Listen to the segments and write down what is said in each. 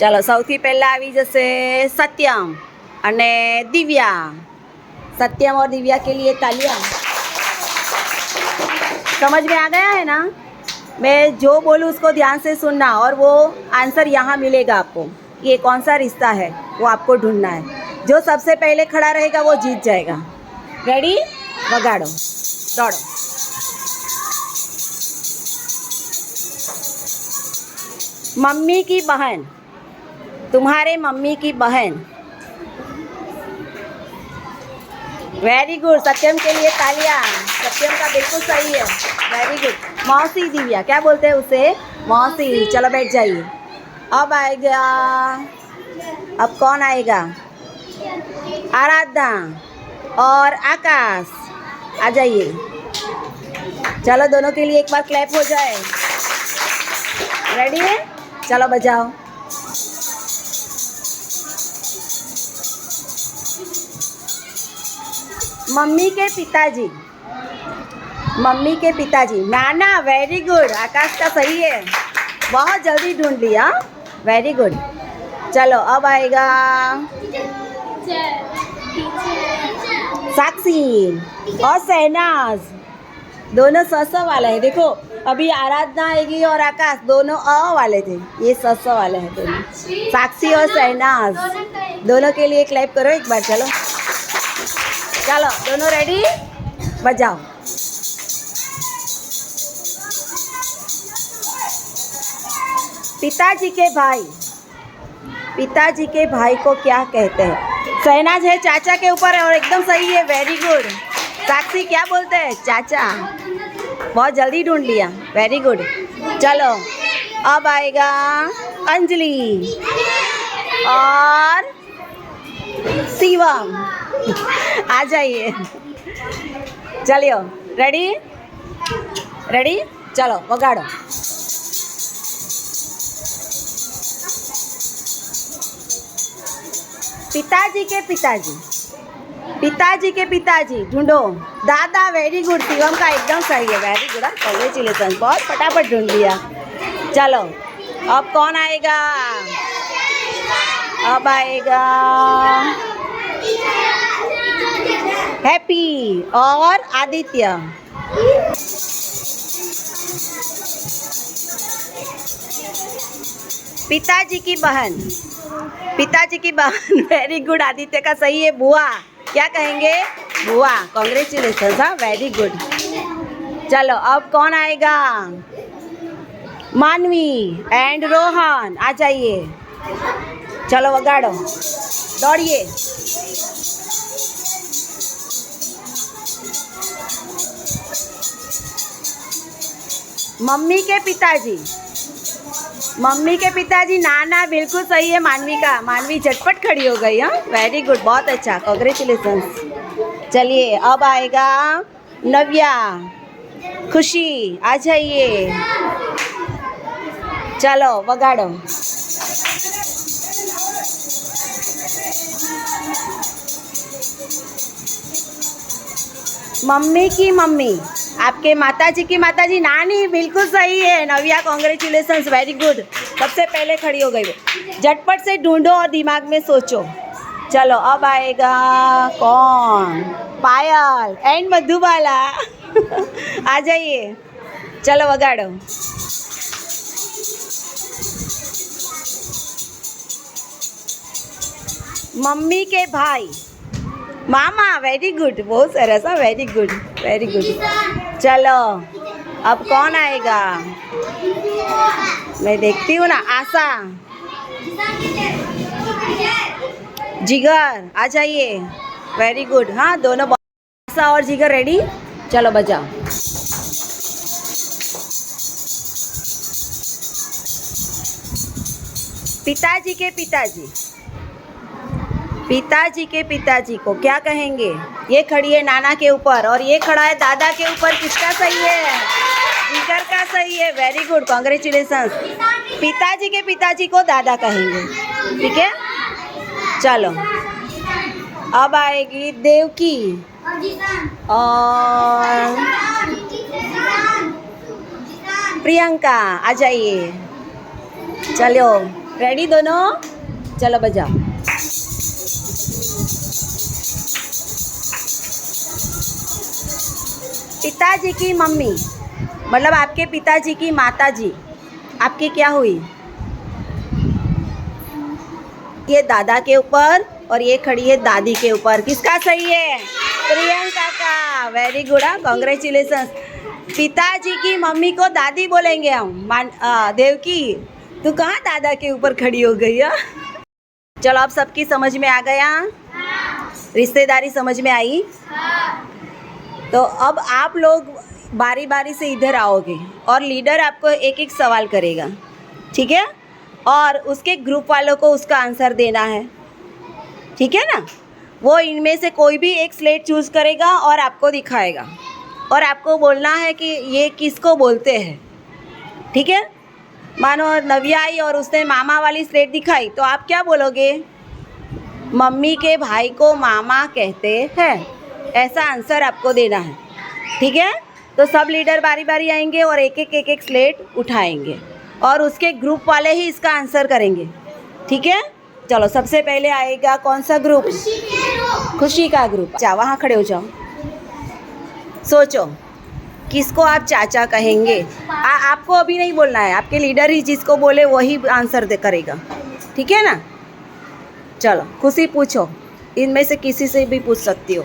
चलो સૌથી પહેલા આવી જશે सत्यम અને दिव्या। सत्यम और दिव्या के लिए तालियां। समझ में आ गया है ना? मैं जो बोलूँ उसको ध्यान से सुनना और वो आंसर यहाँ मिलेगा आपको। ये कौन सा रिश्ता है वो आपको ढूंढना है। जो सबसे पहले खड़ा रहेगा वो जीत जाएगा। रेडी? वगाड़ो, दौड़ो। मम्मी की बहन, तुम्हारे मम्मी की बहन। वेरी गुड, सत्यम के लिए तालियां। सत्यम का बिल्कुल सही है, वेरी गुड। मौसी दिव्या, क्या बोलते हैं उसे? मौसी। चलो बैठ जाइए। अब आएगा, अब कौन आएगा? आराधना और आकाश, आ जाइए। चलो दोनों के लिए एक बार क्लैप हो जाए। रेडी है? चलो बजाओ। मम्मी के पिताजी, मम्मी के पिताजी। नाना, वेरी गुड। आकाश का सही है, बहुत जल्दी ढूंढ लिया, वेरी गुड। चलो अब आएगा साक्षी और शहनाज। दोनों स वाले हैं। देखो अभी आराधना आएगी और आकाश, दोनों अ वाले थे, ये स वाले हैं दोनों। साक्षी और शहनाज, दोनों के लिए क्लैप करो एक बार। चलो चलो दोनों रेडी? बजाओ। पिताजी के भाई, पिताजी के भाई को क्या कहते हैं? शहनाज है चाचा के ऊपर और एकदम सही है, वेरी गुड। साक्षी क्या बोलते हैं? चाचा। बहुत जल्दी ढूंढ लिया, वेरी गुड। चलो अब आएगा अंजलि और शिवम। आ जाइए। चलियो, रेडी? रेडी? चलो वगाड़ो। पिताजी के पिताजी, पिताजी के पिताजी ढूंढो। दादा, वेरी गुड। शिवम का एकदम सही है, वेरी गुड। कॉन्ग्रेचुलेसन, बहुत फटाफट ढूंढ लिया। चलो अब कौन आएगा? अब आएगा हैप्पी और आदित्य। पिताजी की बहन, पिताजी की बहन, वेरी गुड। आदित्य का सही है, बुआ। क्या कहेंगे? बुआ। कॉन्ग्रेचुलेशन, हाँ, वेरी गुड। चलो अब कौन आएगा? मानवी एंड रोहन, आ जाइए। चलो वगाड़ो, दौड़िए। मम्मी के पिताजी, मम्मी के पिताजी। नाना, बिल्कुल सही है मानवी का। मानवी झटपट खड़ी हो गई। हाँ, वेरी गुड, बहुत अच्छा, कॉन्ग्रेचुलेशंस। चलिए अब आएगा नव्या, खुशी, आ जाइए। चलो वगाड़ो। मम्मी की मम्मी, आपके माताजी की माताजी। नानी, बिल्कुल सही है। नव्या, कॉन्ग्रेचुलेशंस, वेरी गुड। सबसे पहले खड़ी हो गई वो। झटपट से ढूंढो और दिमाग में सोचो। चलो अब आएगा कौन? पायल एंड मधुबाला। आ जाइए। चलो वगाड़ो। मम्मी के भाई, मामा, वेरी गुड। बहुत सरस, वेरी गुड, वेरी गुड। चलो अब कौन आएगा? मैं देखती हूँ ना। आशा, जिगर, आ जाइए, वेरी गुड। हाँ, दोनों। आशा और जिगर रेडी? चलो बजाओ। पिताजी के पिताजी, पिताजी के पिताजी को क्या कहेंगे? ये खड़ी है नाना के ऊपर और ये खड़ा है दादा के ऊपर। किसका सही है? जिगर का सही है, वेरी गुड, कॉन्ग्रेचुलेशंस। पिताजी के पिताजी को दादा कहेंगे, ठीक है? चलो अब आएगी देवकी और प्रियंका, आ जाइए। चलो रेडी दोनों? चलो बजाओ। पिताजी की मम्मी मतलब आपके पिताजी की माताजी आपकी क्या हुई? ये दादा के ऊपर और ये खड़ी है दादी के ऊपर। किसका सही है? प्रियंका का। Very good, congratulation. पिताजी की मम्मी को दादी बोलेंगे हम। देवकी तू कहाँ दादा के ऊपर खड़ी हो गई है? चलो अब सबकी समझ में आ गया? रिश्तेदारी समझ में आई? तो अब आप लोग बारी बारी से इधर आओगे और लीडर आपको एक एक सवाल करेगा, ठीक है? और उसके ग्रुप वालों को उसका आंसर देना है, ठीक है ना? वो इनमें से कोई भी एक स्लेट चूज़ करेगा और आपको दिखाएगा और आपको बोलना है कि ये किसको बोलते हैं, ठीक है? मानो नव्या आई और उसने मामा वाली स्लेट दिखाई तो आप क्या बोलोगे? मम्मी के भाई को मामा कहते हैं, ऐसा आंसर आपको देना है, ठीक है? तो सब लीडर बारी बारी आएंगे और एक एक स्लेट उठाएंगे और उसके ग्रुप वाले ही इसका आंसर करेंगे, ठीक है? चलो सबसे पहले आएगा कौन सा ग्रुप? खुशी का ग्रुप। अच्छा वहाँ खड़े हो जाओ, सोचो किसको आप चाचा कहेंगे। आपको अभी नहीं बोलना है, आपके लीडर ही जिसको बोले वही आंसर दे करेगा, ठीक है ना? चलो खुशी पूछो, इनमें से किसी से भी पूछ सकती हो।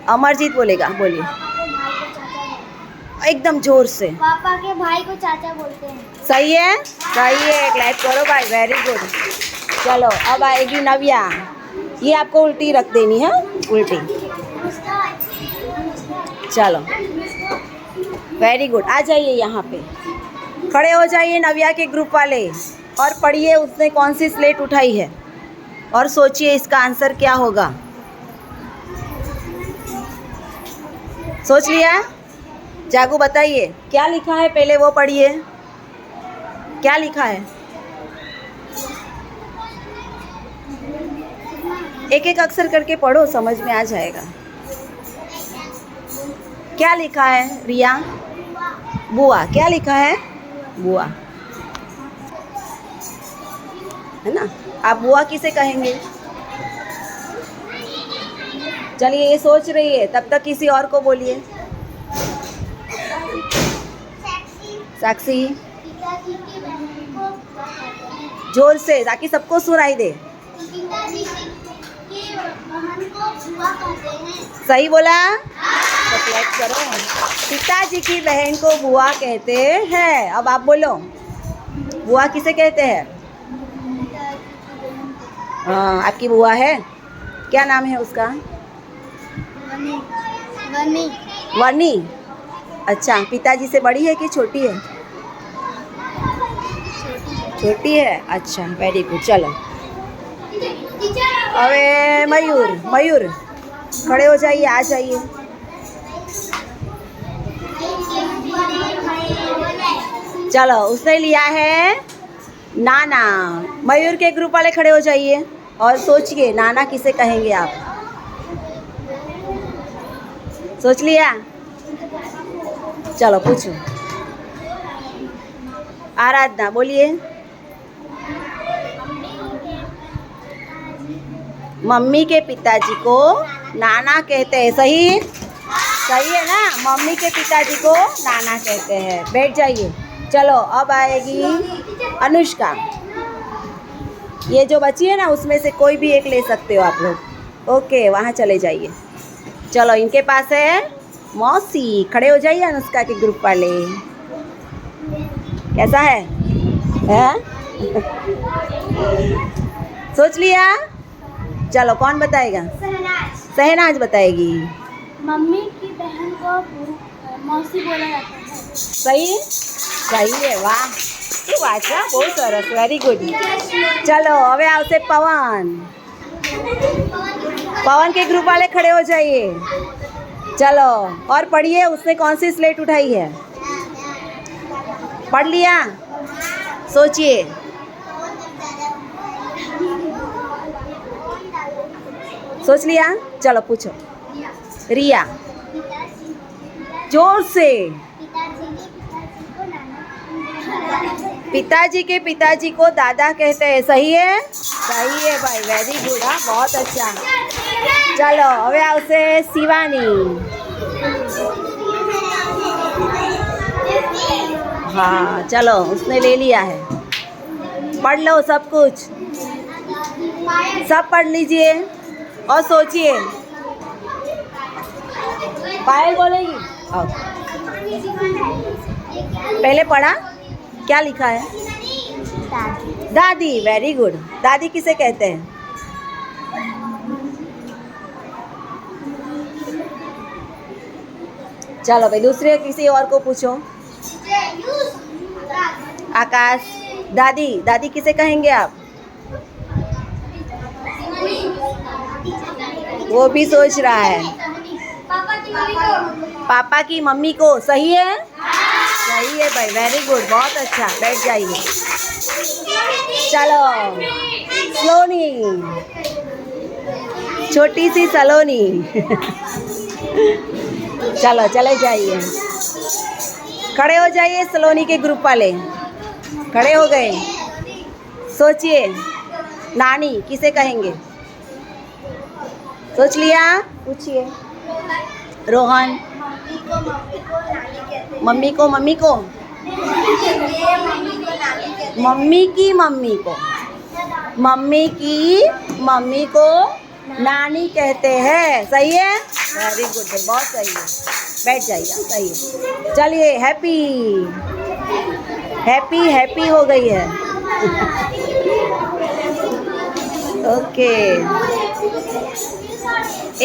अमरजीत बोलेगा, बोलिए एकदम जोर से। पापा के भाई को चाचा बोलते हैं। सही है, सही है, क्लैप करो भाई, वेरी गुड। चलो अब आएगी नव्या, ये आपको उल्टी रख देनी है, उल्टी। चलो वेरी गुड, आ जाइए यहाँ पे, खड़े हो जाइए नव्या के ग्रुप वाले और पढ़िए उसने कौन सी स्लेट उठाई है और सोचिए इसका आंसर क्या होगा। सोच लिया? जागू बताइए क्या लिखा है, पहले वो पढ़िए, क्या लिखा है? एक एक अक्षर करके पढ़ो, समझ में आ जाएगा। क्या लिखा है रिया? बुआ। क्या लिखा है? बुआ, है ना? आप बुआ किसे कहेंगे? चलिए ये सोच रही है, तब तक किसी और को बोलिए। साक्षी, जोर से ताकि सबको सुनाई दे। सही बोला? तो क्लैप करो। पिताजी की बहन को बुआ कहते हैं। अब आप बोलो, बुआ किसे कहते हैं? हाँ, आपकी बुआ है, क्या नाम है उसका? वनी। वनी। अच्छा, पिताजी से बड़ी है कि छोटी है? छोटी है। अच्छा वेरी गुड। चलो अबे मयूर, मयूर खड़े हो जाइए, आ जाइए। चलो उसने लिया है नाना। मयूर के ग्रुप वाले खड़े हो जाइए और सोचिए नाना किसे कहेंगे आप। सोच लिया? चलो पूछो। आराधना बोलिए। मम्मी के पिताजी को नाना कहते हैं। सही? सही है ना? मम्मी के पिताजी को नाना कहते हैं। बैठ जाइए। चलो अब आएगी अनुष्का। ये जो बची है ना उसमें से कोई भी एक ले सकते हो आप लोग। ओके वहाँ चले जाइए। चलो इनके पास है मौसी। खड़े हो जाइए अनुष्का के ग्रुप वाले। कैसा है? सोच लिया? चलो कौन बताएगा? सहनाज। सहनाज बताएगी। मम्मी की बहन को मौसी बोला जाता है। सही? सही है। वाह, ये वाचा बहुत सरस, वेरी गुड। चलो હવે આવશે पवन। पवन के ग्रुप वाले खड़े हो जाइए। चलो और पढ़िए उसने कौन सी स्लेट उठाई है। पढ़ लिया? सोचिए। सोच लिया? चलो पूछो। रिया जोर से। पिताजी के पिताजी को दादा कहते हैं, सही है? सही है भाई, वेरी गुड। हाँ, बहुत अच्छा। चलो હવે આવશે શિવાની। हाँ चलो, उसने ले लिया है। पढ़ लो सब कुछ, सब पढ़ लीजिए और सोचिए। पायल बोलेगी। आओ। पहले पढ़ा, क्या लिखा है? दादी। Very good. दादी किसे कहते हैं? चलो भाई, दूसरे किसी और को पूछो। आकाश, दादी। दादी किसे कहेंगे आप? वो भी सोच रहा है। पापा की मम्मी को। सही है? सही है भाई, वेरी गुड, बहुत अच्छा। बैठ जाइए। चलो, सलोनी, छोटी सी सलोनी। चलो चले जाइए, खड़े हो जाइए। सलोनी के ग्रुप वाले खड़े हो गए। सोचिए, नानी किसे कहेंगे? सोच लिया? पूछिए। रोहन। मम्मी को मम्मी को मम्मी की मम्मी को मम्मी की मम्मी को नानी कहते हैं। सही है? वेरी गुड, बहुत सही है। बैठ जाइए, सही है। चलिए, हैप्पी हैप्पी हैप्पी हो गई है। ओके,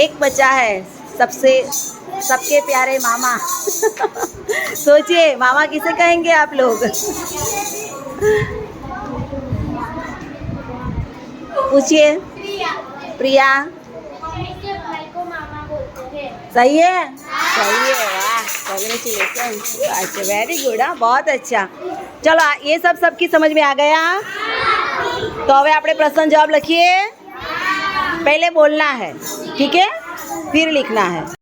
एक बचा है, सबके प्यारे मामा। सोचिए, मामा किसे कहेंगे आप लोग? पूछिए। प्रिया। सही है? सही है, वाह, कांग्रेचुलेशन। अच्छा, वेरी गुड। हाँ, बहुत अच्छा। चलो, ये सब सबकी समझ में आ गया? तो હવે આપણે પ્રશ્ન જવાબ લખીએ। पहले बोलना है, ठीक है, फिर लिखना है।